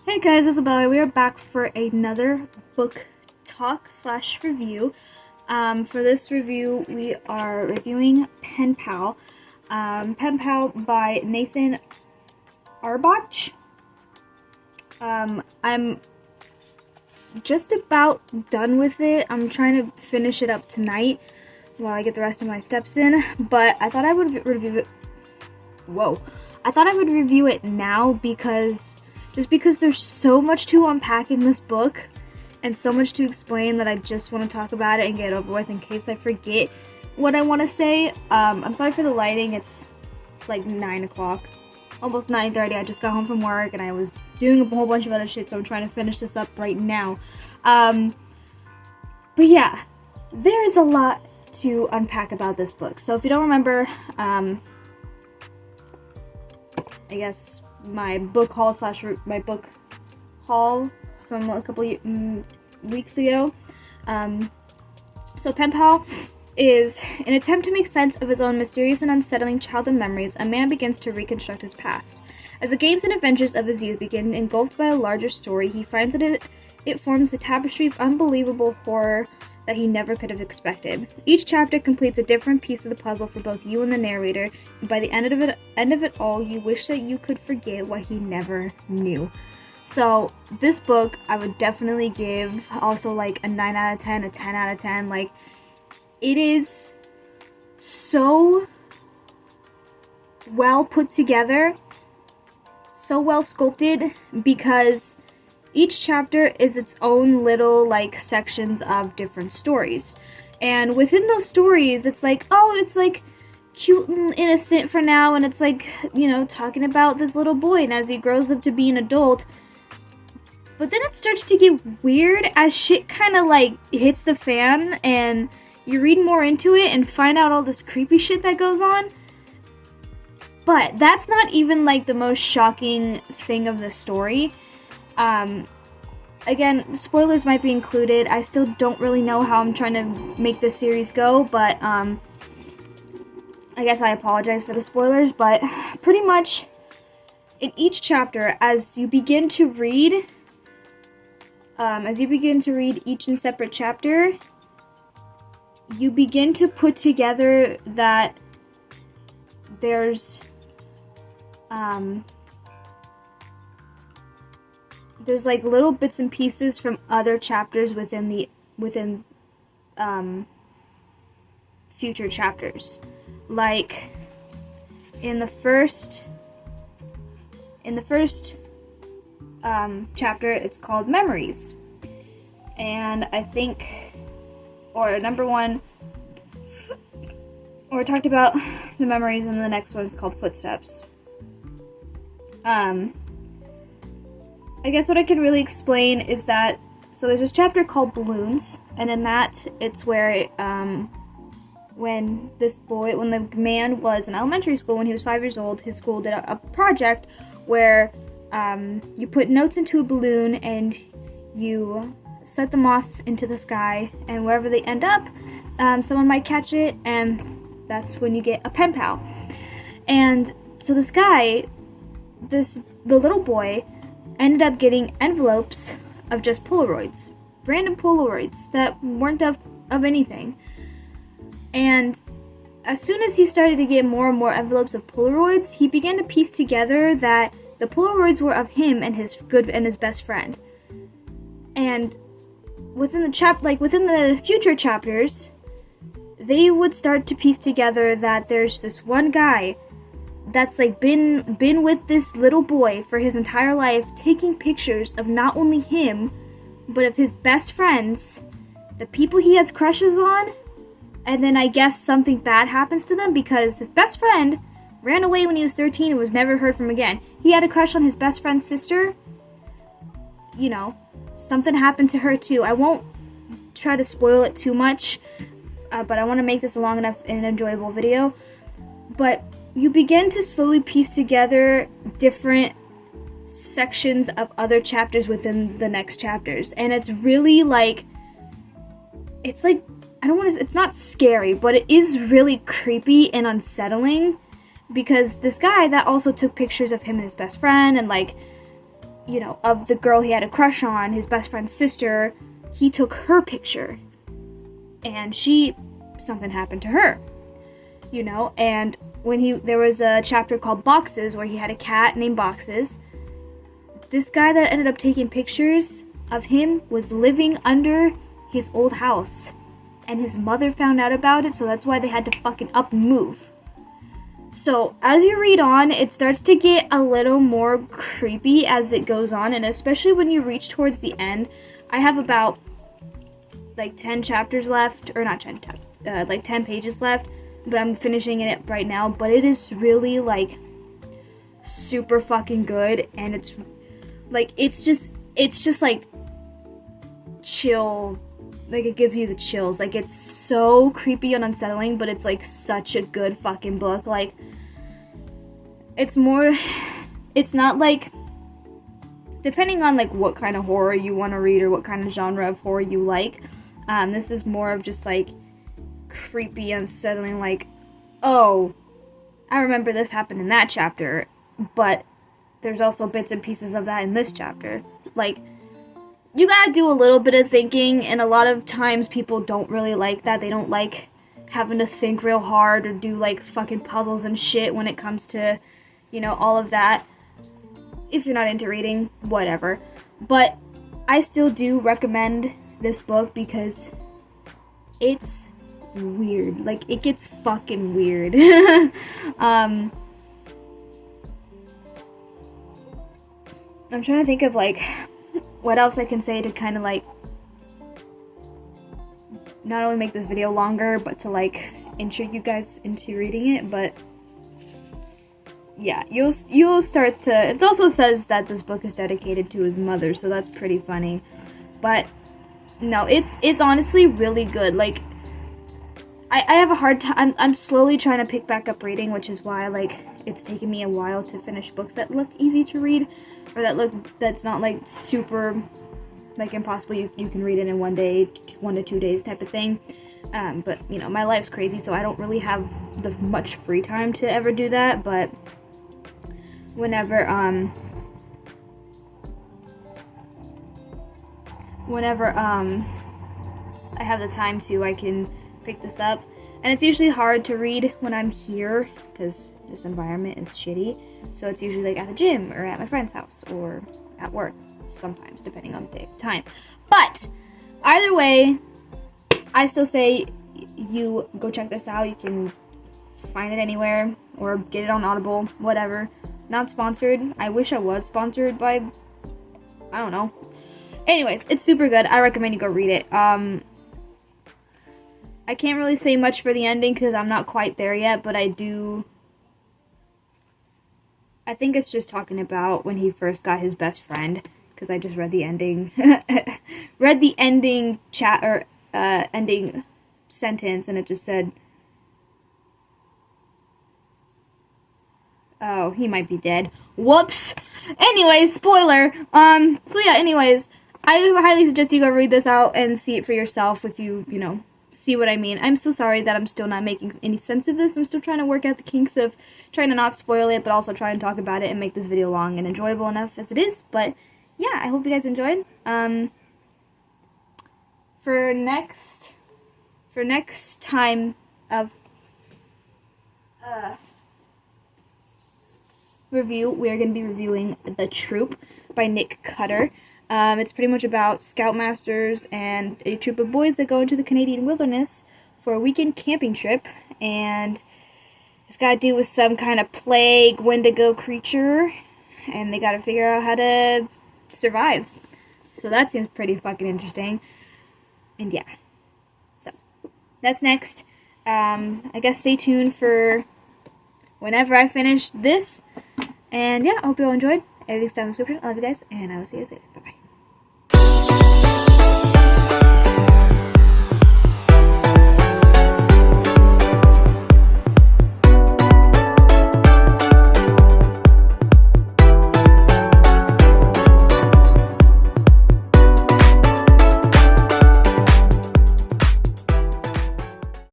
Hey guys, Isabella. We are back for another book talk slash review. For this review, we are reviewing PenPal. PenPal by Nathan Arbach. I'm just about done with it. I'm trying to finish it up tonight while I get the rest of my steps in, but I thought I would review it. I thought I would review it now because there's so much to unpack in this book and so much to explain that I just want to talk about it and get it over with in case I forget what I want to say. I'm sorry for the lighting. It's like 9 o'clock, almost 9:30. I just got home from work and I was doing a whole bunch of other shit, so I'm trying to finish this up right now. But yeah, there is a lot to unpack about this book. So if you don't remember, I guess my book haul from a couple weeks ago. So PenPal is an attempt to make sense of his own mysterious and unsettling childhood memories. A man begins to reconstruct his past. As the games and adventures of his youth begin engulfed by a larger story, he finds that it forms a tapestry of unbelievable horror that he never could have expected. Each chapter completes a different piece of the puzzle for both you and the narrator, and by the end of it all, you wish that you could forget what he never knew. So this book, I would definitely give also like a 9 out of 10, a 10 out of 10. Like, it is so well put together, so well sculpted, because each chapter is its own little, like, sections of different stories. And within those stories, it's like, oh, it's, like, cute and innocent for now, and it's, like, you know, talking about this little boy and as he grows up to be an adult. But then it starts to get weird as shit kind of, like, hits the fan, and you read more into it and find out all this creepy shit that goes on. But that's not even, like, the most shocking thing of the story. Again, spoilers might be included. I still don't really know how I'm trying to make this series go, but, I guess I apologize for the spoilers, but pretty much in each chapter, as you begin to read each and separate chapter, you begin to put together that there's like little bits and pieces from other chapters within future chapters. Like in the first chapter, it's called Memories, and I think, or number one, or talked about the memories, and the next one is called Footsteps. I guess what I can really explain is that, so there's this chapter called Balloons, and in that, it's where, when the man was in elementary school, when he was 5 years old, his school did a project where, you put notes into a balloon, and you set them off into the sky, and wherever they end up, someone might catch it, and that's when you get a pen pal. And so this guy, the little boy, ended up getting envelopes of just Polaroids. Random Polaroids that weren't of anything. And as soon as he started to get more and more envelopes of Polaroids, he began to piece together that the Polaroids were of him and his best friend. And within the future chapters, they would start to piece together that there's this one guy that's like been with this little boy for his entire life, taking pictures of not only him, but of his best friends, the people he has crushes on, and then I guess something bad happens to them because his best friend ran away when he was 13 and was never heard from again. He had a crush on his best friend's sister. You know, something happened to her too. I won't try to spoil it too much, but I want to make this a long enough and enjoyable video. But you begin to slowly piece together different sections of other chapters within the next chapters. And it's really like, it's like, it's not scary, but it is really creepy and unsettling, because this guy that also took pictures of him and his best friend, and like, you know, of the girl he had a crush on, his best friend's sister, he took her picture. And something happened to her, you know, and there was a chapter called Boxes where he had a cat named Boxes. This guy that ended up taking pictures of him was living under his old house, and his mother found out about it, so that's why they had to fucking up and move. So as you read on, it starts to get a little more creepy as it goes on, and especially when you reach towards the end. I have about like 10 chapters left, or not 10, like 10 pages left, but I'm finishing it right now. But it is really like super fucking good, and it's just like chill, like it gives you the chills. Like it's so creepy and unsettling, but it's like such a good fucking book. Like it's not like, depending on like what kind of horror you want to read or what kind of genre of horror you like, this is more of just like creepy, unsettling, like, oh, I remember this happened in that chapter, but there's also bits and pieces of that in this chapter. Like, you gotta do a little bit of thinking, and a lot of times people don't really like that. They don't like having to think real hard or do like fucking puzzles and shit when it comes to, you know, all of that. If you're not into reading, whatever. But I still do recommend this book because it's weird. Like, it gets fucking weird. I'm trying to think of like what else I can say to kind of like not only make this video longer, but to like intro you guys into reading it. But yeah, you'll start to. It also says that this book is dedicated to his mother, so that's pretty funny. But no, it's honestly really good. Like, I have a hard time. I'm slowly trying to pick back up reading, which is why like it's taken me a while to finish books that look easy to read, or that's not like super like impossible. You can read it in 1 day, 1 to 2 days type of thing. But you know, my life's crazy, so I don't really have the much free time to ever do that. But whenever I have the time to, I can pick this up. And it's usually hard to read when I'm here because this environment is shitty. So it's usually like at the gym or at my friend's house or at work sometimes, depending on the day of time. But either way, I still say you go check this out. You can find it anywhere or get it on Audible, whatever. Not sponsored. I wish I was sponsored by, I don't know. Anyways, it's super good. I recommend you go read it. I can't really say much for the ending because I'm not quite there yet, but I think it's just talking about when he first got his best friend, because I just read the ending, ending sentence, and it just said, oh, he might be dead. Whoops! Anyways, spoiler! So yeah, anyways, I highly suggest you go read this out and see it for yourself if you know, see what I mean. I'm so sorry that I'm still not making any sense of this. I'm still trying to work out the kinks of trying to not spoil it, but also try and talk about it and make this video long and enjoyable enough as it is. But yeah, I hope you guys enjoyed. For next time of review, we are going to be reviewing The Troop by Nick Cutter. It's pretty much about scoutmasters and a troop of boys that go into the Canadian wilderness for a weekend camping trip, and it's got to do with some kind of plague Wendigo creature, and they got to figure out how to survive. So that seems pretty fucking interesting. And yeah, so that's next. I guess stay tuned for whenever I finish this. And yeah, I hope you all enjoyed. Everything's down in the description. I love you guys, and I will see you guys later. Bye-bye.